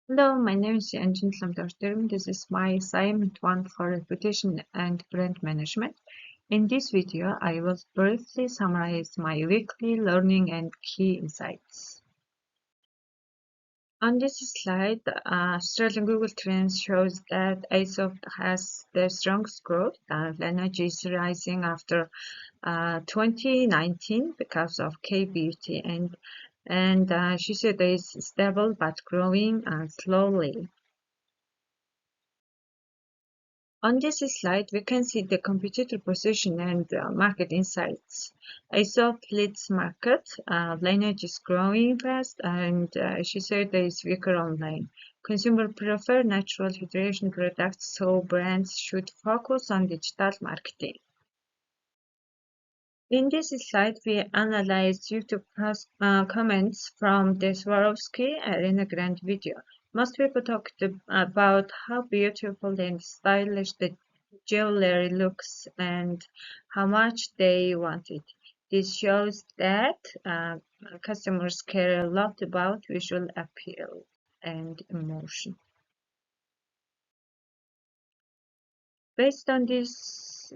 Hello, my name is Anjin Lamdashterm. This is my assignment 1 for reputation and brand management. In this video, I will briefly summarize my weekly learning and key insights. On this slide, Australian Google Trends shows that Aesop has the strongest growth. Laneige is rising after 2019 because of K-beauty, and Shiseido is stable but growing slowly. On this slide, we can see the competitor position and market insights. Aesop leads market, Laneige is growing fast, and Shiseido is weaker online. Consumers prefer natural hydration products, so brands should focus on digital marketing. In this slide, we analyze YouTube comments from the Swarovski Arena Grande video. Most people talked about how beautiful and stylish the jewelry looks and how much they want it. This shows that customers care a lot about visual appeal and emotion. Based on this,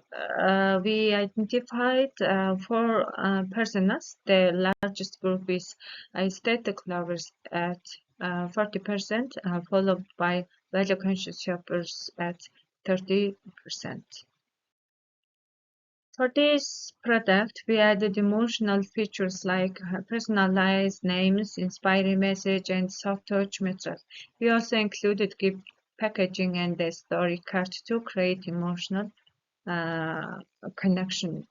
we identified four personas. The largest group is aesthetic lovers at 40%, followed by value-conscious shoppers at 30%. For this product, we added emotional features like personalized names, inspiring message, and soft touch methods. We also included gift packaging and a story card to create emotional connection.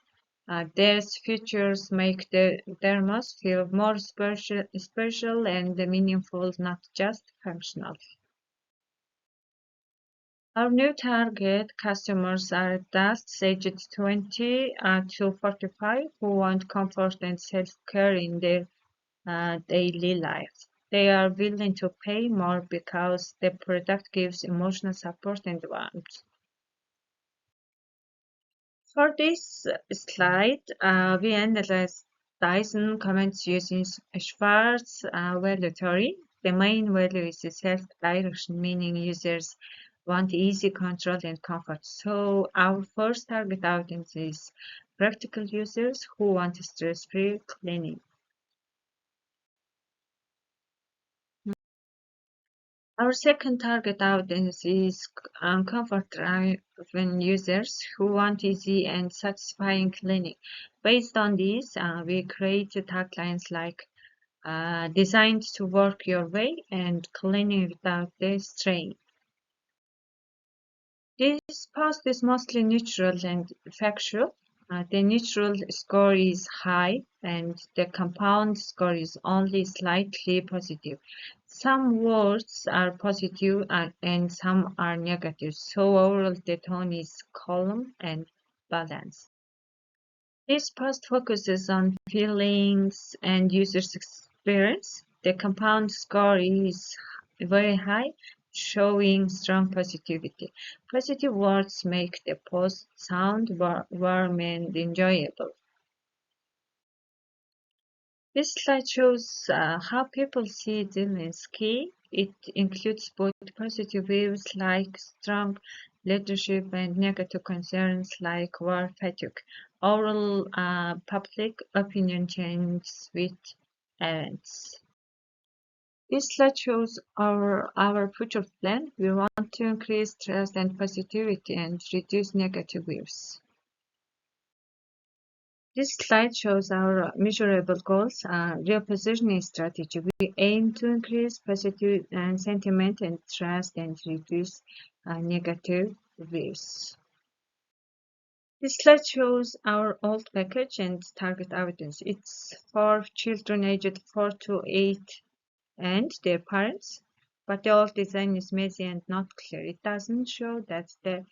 These features make the dermos feel more special and meaningful, not just functional. Our new target customers are adults aged 20 to 45 who want comfort and self-care in their daily life. They are willing to pay more because the product gives emotional support and warmth. For this slide, we analyzed Dyson comments using Schwartz value theory. The main value is self-direction, meaning users want easy control and comfort. So our first target audience is practical users who want stress-free cleaning. Our second target audience is comfort-driven users who want easy and satisfying cleaning. Based on this, we created taglines like designed to work your way and cleaning without the strain. This post is mostly neutral and factual. The neutral score is high and the compound score is only slightly positive. Some words are positive and some are negative, so overall the tone is calm and balanced. This post focuses on feelings and user's experience. The compound score is very high, showing strong positivity. Positive words make the post sound warm and enjoyable. This slide shows how people see Zelensky. It includes both positive views like strong leadership and negative concerns like war fatigue. Overall public opinion changes with events. This slide shows our future plan. We want to increase trust and positivity and reduce negative views. This slide shows our measurable goals, repositioning strategy. We aim to increase positive sentiment and trust and reduce negative views. This slide shows our old package and target audience. It's for children aged 4 to 8 and their parents, but the old design is messy and not clear. It doesn't show that the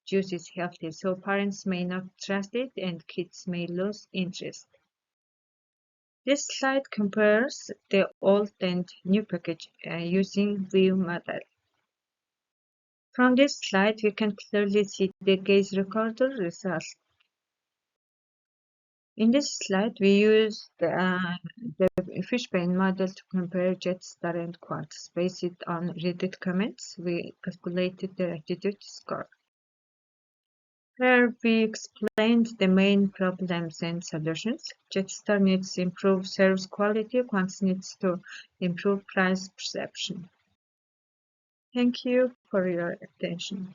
juice is healthy, so parents may not trust it and kids may lose interest. This slide compares the old and new package using view model. From this slide, we can clearly see the gaze recorder results. In this slide, we used the Fishbane model to compare Jetstar and Quartz. Based on Reddit comments, we calculated the attitude score. Here we explained the main problems and solutions. Jetstar needs to improve service quality, Quartz needs to improve price perception. Thank you for your attention.